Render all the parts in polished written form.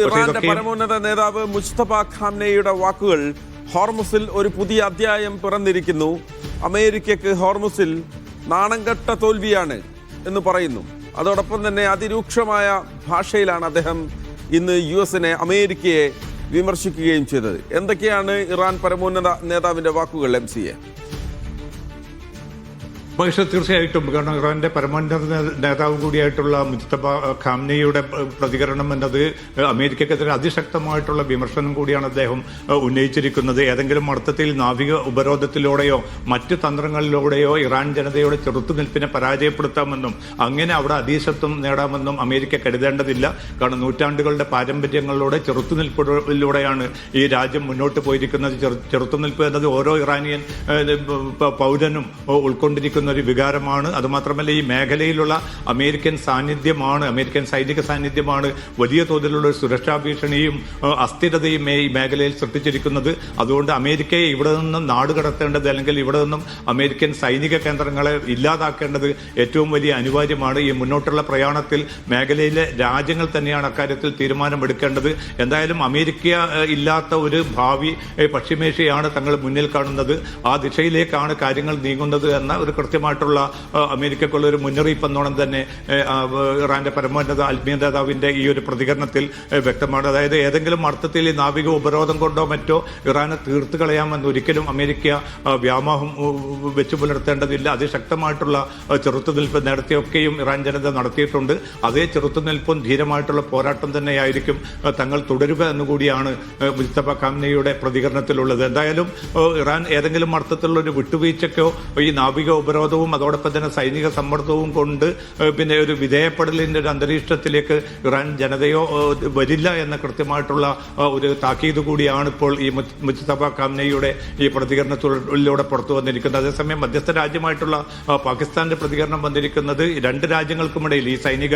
ഇറാന്റെ പരമോന്നത നേതാവ് മുസ്തഫ ഖാംനെയുടെ വാക്കുകൾ ഹോർമുസിൽ ഒരു പുതിയ അധ്യായം പിറന്നിരിക്കുന്നു. അമേരിക്കയ്ക്ക് ഹോർമുസിൽ നാണംകെട്ട തോൽവിയാണ് എന്ന് പറയുന്നു. അതോടൊപ്പം തന്നെ അതിരൂക്ഷമായ ഭാഷയിലാണ് അദ്ദേഹം ഇന്ന് US-നെ, അമേരിക്കയെ വിമർശിക്കുകയും ചെയ്തത്. എന്തൊക്കെയാണ് ഇറാൻ പരമോന്നത നേതാവിന്റെ വാക്കുകൾ MCA? പക്ഷേ തീർച്ചയായിട്ടും, കാരണം ഇറാന്റെ പരമോന്നത നേതാവ് കൂടിയായിട്ടുള്ള മുസ്തഫ ഖാംനെയുടെ പ്രതികരണം എന്നത് അമേരിക്കക്കെതിരെ അതിശക്തമായിട്ടുള്ള വിമർശനം കൂടിയാണ് അദ്ദേഹം ഉന്നയിച്ചിരിക്കുന്നത്. ഏതെങ്കിലും അർത്ഥത്തിൽ നാവിക ഉപരോധത്തിലൂടെയോ മറ്റ് തന്ത്രങ്ങളിലൂടെയോ ഇറാൻ ജനതയുടെ ചെറുത്തുനിൽപ്പിനെ പരാജയപ്പെടുത്താമെന്നും അങ്ങനെ അവിടെ അധീശത്വം നേടാമെന്നും അമേരിക്ക കരുതേണ്ടതില്ല. കാരണം നൂറ്റാണ്ടുകളുടെ പാരമ്പര്യങ്ങളിലൂടെ ചെറുത്തുനിൽപ്പിലൂടെയാണ് ഈ രാജ്യം മുന്നോട്ട് പോയിരിക്കുന്നത്. ചെറുത്തുനിൽപ്പ് എന്നത് ഓരോ ഇറാനിയൻ പൗരനും ഉൾക്കൊണ്ടിരിക്കുന്ന ഒരു വികാരമാണ്. അതുമാത്രമല്ല, ഈ മേഖലയിലുള്ള അമേരിക്കൻ സാന്നിധ്യമാണ്, അമേരിക്കൻ സൈനിക സാന്നിധ്യമാണ് വലിയ തോതിലുള്ള സുരക്ഷാ ഭീഷണിയും അസ്ഥിരതയും ഈ മേഖലയിൽ സൃഷ്ടിച്ചിരിക്കുന്നത്. അതുകൊണ്ട് അമേരിക്കയെ ഇവിടെ നിന്നും നാടുകടത്തേണ്ടത്, അല്ലെങ്കിൽ ഇവിടെ നിന്നും അമേരിക്കൻ സൈനിക കേന്ദ്രങ്ങളെ ഇല്ലാതാക്കേണ്ടത് ഏറ്റവും വലിയ അനിവാര്യമാണ്. ഈ മുന്നോട്ടുള്ള പ്രയാണത്തിൽ മേഖലയിലെ രാജ്യങ്ങൾ തന്നെയാണ് അക്കാര്യത്തിൽ തീരുമാനമെടുക്കേണ്ടത്. എന്തായാലും അമേരിക്ക ഇല്ലാത്ത ഒരു ഭാവി പശ്ചിമേഷ്യയാണ് തങ്ങൾ മുന്നിൽ കാണുന്നത്. ആ ദിശയിലേക്കാണ് കാര്യങ്ങൾ നീങ്ങുന്നത് എന്ന ഒരു കൃത്യമായിട്ടുള്ള അമേരിക്കക്കുള്ള ഒരു മുന്നറിയിപ്പ് എന്നോണം തന്നെ ഇറാന്റെ പരമോന്നത ആത്മീയ നേതാവിന്റെ ഈ ഒരു പ്രതികരണത്തിൽ വ്യക്തമാണ്. അതായത് ഏതെങ്കിലും അർത്ഥത്തിൽ ഈ നാവിക ഉപരോധം കൊണ്ടോ മറ്റോ ഇറാനെ തീർത്തു കളയാമെന്ന് ഒരിക്കലും അമേരിക്ക വ്യാമോഹം വെച്ചു പുലർത്തേണ്ടതില്ല. അതിശക്തമായിട്ടുള്ള ചെറുത്തുനിൽപ്പ് നേരത്തെയൊക്കെയും ഇറാൻ ജനത നടത്തിയിട്ടുണ്ട്. അതേ ചെറുത്തുനിൽപ്പും ധീരമായിട്ടുള്ള പോരാട്ടം തന്നെയായിരിക്കും തങ്ങൾ തുടരുക എന്നുകൂടിയാണ് മുസ്തഫ ഖാംനെയുടെ പ്രതികരണത്തിലുള്ളത്. എന്തായാലും ഇറാൻ ഏതെങ്കിലും അർത്ഥത്തിലുള്ള ഒരു വിട്ടുവീഴ്ചയ്ക്കോ ഈ നാവിക ഉപരോധവും അതോടൊപ്പം തന്നെ സൈനിക സമ്മർദ്ദവും കൊണ്ട് പിന്നെ ഒരു വിധേയപ്പെടലിന്റെ ഒരു അന്തരീക്ഷത്തിലേക്ക് ഇറാൻ ജനതയോ വരില്ല എന്ന കൃത്യമായിട്ടുള്ള ഒരു താക്കീത് കൂടിയാണ് ഇപ്പോൾ ഈ മുസ്തഫ ഖാംനെയുടെ ഈ പ്രതികരണത്തിലൂടെ പുറത്തു വന്നിരിക്കുന്നത്. അതേസമയം മധ്യസ്ഥ രാജ്യമായിട്ടുള്ള പാകിസ്ഥാന്റെ പ്രതികരണം വന്നിരിക്കുന്നത് രണ്ട് രാജ്യങ്ങൾക്കുമിടയിൽ ഈ സൈനിക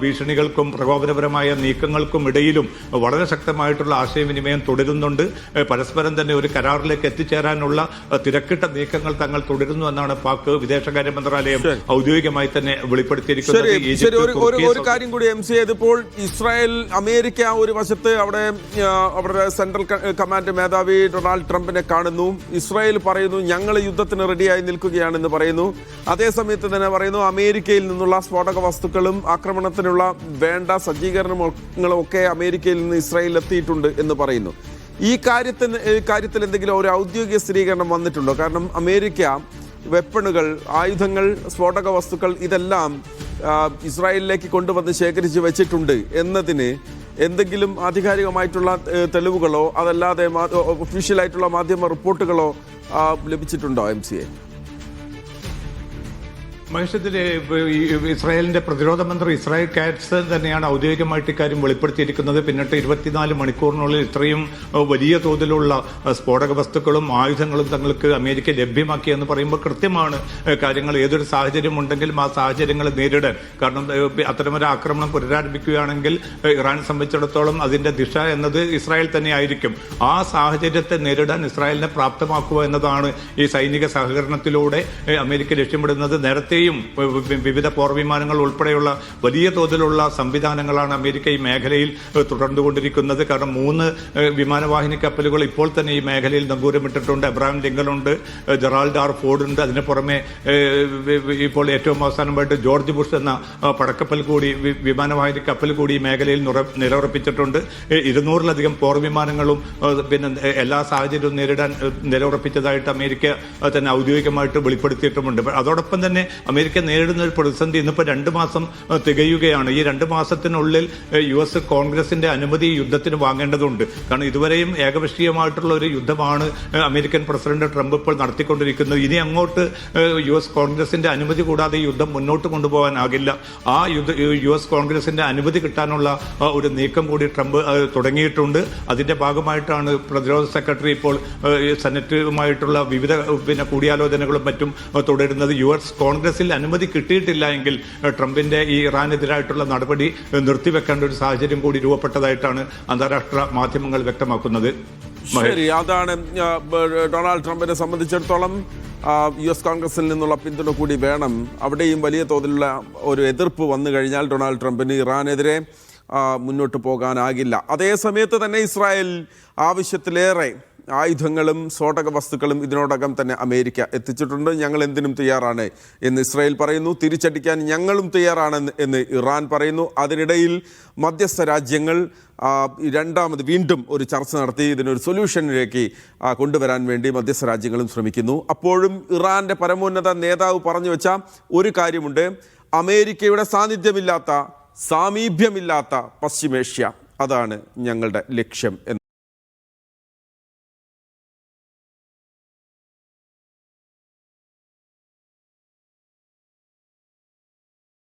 ഭീഷണികൾക്കും പ്രകോപനപരമായ നീക്കങ്ങൾക്കും ഇടയിലും വളരെ ശക്തമായിട്ടുള്ള ആശയവിനിമയം തുടരുന്നുണ്ട്. പരസ്പരം തന്നെ ഒരു കരാറിലേക്ക് എത്തിച്ചേരാനുള്ള തിരക്കിട്ട നീക്കങ്ങൾ തങ്ങൾ തുടരുന്നു എന്നാണ് പാക് വിദേശകാര്യ മന്ത്രാലയം ഔദ്യോഗികമായി തന്നെ വെളിപ്പെടുത്തിയിരിക്കുന്നത്. ഒരു കാര്യം കൂടി MCA, ഇതിപ്പോൾ ഇസ്രായേൽ, അമേരിക്ക ഒരു വശത്ത് അവരുടെ സെൻട്രൽ കമാൻഡ് മേധാവി ഡൊണാൾഡ് ട്രംപിനെ കാണുന്നു. ഇസ്രായേൽ പറയുന്നു ഞങ്ങൾ യുദ്ധത്തിന് റെഡിയായി നിൽക്കുകയാണെന്ന് പറയുന്നു. അതേസമയത്ത് തന്നെ പറയുന്നു അമേരിക്കയിൽ നിന്നുള്ള സ്ഫോടക വസ്തുക്കളും ആക്രമണത്തിനുള്ള വേണ്ട സജ്ജീകരണങ്ങളും ഒക്കെ അമേരിക്കയിൽ നിന്ന് ഇസ്രായേൽ എത്തിയിട്ടുണ്ട് എന്ന് പറയുന്നു. ഈ കാര്യത്തിൽ എന്തെങ്കിലും ഒരു ഔദ്യോഗിക സ്ഥിരീകരണം വന്നിട്ടുണ്ടോ? കാരണം അമേരിക്ക വെപ്പണുകൾ, ആയുധങ്ങൾ, സ്ഫോടക വസ്തുക്കൾ ഇതെല്ലാം ഇസ്രായേലിലേക്ക് കൊണ്ടുവന്ന് ശേഖരിച്ച് വെച്ചിട്ടുണ്ട് എന്നതിന് എന്തെങ്കിലും ആധികാരികമായിട്ടുള്ള തെളിവുകളോ അതല്ലാതെ ഒഫീഷ്യലായിട്ടുള്ള മാധ്യമ റിപ്പോർട്ടുകളോ ലഭിച്ചിട്ടുണ്ടോ MCA? മനുഷ്യത്തിലെ ഇസ്രായേലിന്റെ പ്രതിരോധ മന്ത്രി ഇസ്രായേൽ കാറ്റ്സ് തന്നെയാണ് ഔദ്യോഗികമായിട്ട് ഇക്കാര്യം വെളിപ്പെടുത്തിയിരിക്കുന്നത്. പിന്നിട്ട് 24 മണിക്കൂറിനുള്ളിൽ ഇത്രയും വലിയ തോതിലുള്ള സ്ഫോടക വസ്തുക്കളും ആയുധങ്ങളും തങ്ങൾക്ക് അമേരിക്ക ലഭ്യമാക്കി എന്ന് പറയുമ്പോൾ കൃത്യമാണ് കാര്യങ്ങൾ. ഏതൊരു സാഹചര്യം ഉണ്ടെങ്കിലും ആ സാഹചര്യങ്ങൾ നേരിടാൻ, കാരണം അത്തരമൊരു ആക്രമണം പുനരാരംഭിക്കുകയാണെങ്കിൽ ഇറാനെ സംബന്ധിച്ചിടത്തോളം അതിന്റെ ദിശ എന്നത് ഇസ്രായേൽ തന്നെ ആയിരിക്കും. ആ സാഹചര്യത്തെ നേരിടാൻ ഇസ്രായേലിനെ പ്രാപ്തമാക്കുക എന്നതാണ് ഈ സൈനിക സഹകരണത്തിലൂടെ അമേരിക്ക ലക്ഷ്യമിടുന്നത്. നേരത്തെ വിവിധ പോർവിമാനങ്ങൾ ഉൾപ്പെടെയുള്ള വലിയ തോതിലുള്ള സംവിധാനങ്ങളാണ് അമേരിക്ക ഈ മേഖലയിൽ തുടർന്നുകൊണ്ടിരിക്കുന്നത്. കാരണം 3 വിമാനവാഹിനി കപ്പലുകൾ ഇപ്പോൾ തന്നെ ഈ മേഖലയിൽ നങ്കൂരമിട്ടിട്ടുണ്ട്. എബ്രഹാം ലിങ്കൺ ഉണ്ട്, ജെറാൾഡ് ആർ ഫോർഡ് ഉണ്ട്. അതിന് പുറമെ ഇപ്പോൾ ഏറ്റവും അവസാനമായിട്ട് ജോർജ് ബുഷ് എന്ന പടക്കപ്പൽ കൂടി, വിമാനവാഹിനി കപ്പൽ കൂടി ഈ മേഖലയിൽ നിലയുറപ്പിച്ചിട്ടുണ്ട്. 200-ലധികം പോർവിമാനങ്ങളും പിന്നെ എല്ലാ സാഹചര്യവും നേരിടാൻ നിലയുറപ്പിച്ചതായിട്ട് അമേരിക്ക തന്നെ ഔദ്യോഗികമായിട്ട് വെളിപ്പെടുത്തിയിട്ടുമുണ്ട്. അതോടൊപ്പം തന്നെ അമേരിക്ക നേരിടുന്ന ഒരു പ്രതിസന്ധി ഇന്നിപ്പോൾ 2 മാസം തികയുകയാണ്. ഈ 2 മാസത്തിനുള്ളിൽ US കോൺഗ്രസിന്റെ അനുമതി യുദ്ധത്തിന് വാങ്ങേണ്ടതുണ്ട്. കാരണം ഇതുവരെയും ഏകപക്ഷീയമായിട്ടുള്ള ഒരു യുദ്ധമാണ് അമേരിക്കൻ പ്രസിഡന്റ് ട്രംപ് ഇപ്പോൾ നടത്തിക്കൊണ്ടിരിക്കുന്നത്. ഇനി അങ്ങോട്ട് US കോൺഗ്രസിന്റെ അനുമതി കൂടാതെ ഈ യുദ്ധം മുന്നോട്ട് കൊണ്ടുപോകാനാകില്ല. ആ US കോൺഗ്രസിന്റെ അനുമതി കിട്ടാനുള്ള ഒരു നീക്കം കൂടി ട്രംപ് തുടങ്ങിയിട്ടുണ്ട്. അതിന്റെ ഭാഗമായിട്ടാണ് പ്രതിരോധ സെക്രട്ടറി ഇപ്പോൾ സെനറ്റുമായിട്ടുള്ള വിവിധ കൂടിയാലോചനകളും മറ്റും തുടരുന്നത്. US കോൺഗ്രസിൽ അനുമതി കിട്ടിയിട്ടില്ല എങ്കിൽ ട്രംപിന്റെ ഈ ഇറാനെതിരായിട്ടുള്ള നടപടി നിർത്തിവെക്കേണ്ട ഒരു സാഹചര്യം കൂടി രൂപപ്പെട്ടതായിട്ടാണ് അന്താരാഷ്ട്ര മാധ്യമങ്ങൾ വ്യക്തമാക്കുന്നത്. ശരി, അതാണ് ഡൊണാൾഡ് ട്രംപിനെ സംബന്ധിച്ചിടത്തോളം US കോൺഗ്രസിൽ നിന്നുള്ള പിന്തുണ കൂടി വേണം. അവിടെയും വലിയ തോതിലുള്ള ഒരു എതിർപ്പ് വന്നു കഴിഞ്ഞാൽ ഡൊണാൾഡ് ട്രംപിന് ഇറാനെതിരെ മുന്നോട്ട് പോകാനാകില്ല. അതേ സമയത്ത് തന്നെ ഇസ്രായേൽ ആവശ്യത്തിലേറെ ആയുധങ്ങളും സ്ഫോടക വസ്തുക്കളും ഇതിനോടകം തന്നെ അമേരിക്ക എത്തിച്ചിട്ടുണ്ട്. ഞങ്ങൾ എന്തിനും തയ്യാറാണ് എന്ന് ഇസ്രായേൽ പറയുന്നു. തിരിച്ചടിക്കാൻ ഞങ്ങളും തയ്യാറാണ് എന്ന് ഇറാൻ പറയുന്നു. അതിനിടയിൽ മധ്യസ്ഥ രാജ്യങ്ങൾ രണ്ടാമത് വീണ്ടും ഒരു ചർച്ച നടത്തി ഇതിനൊരു സൊല്യൂഷനിലേക്ക് കൊണ്ടുവരാൻ വേണ്ടി മധ്യസ്ഥ രാജ്യങ്ങളും ശ്രമിക്കുന്നു. അപ്പോഴും ഇറാൻ്റെ പരമോന്നത നേതാവ് പറഞ്ഞു വെച്ച ഒരു കാര്യമുണ്ട്: അമേരിക്കയുടെ സാന്നിധ്യമില്ലാത്ത, സാമീപ്യമില്ലാത്ത പശ്ചിമേഷ്യ, അതാണ് ഞങ്ങളുടെ ലക്ഷ്യം എന്ന്.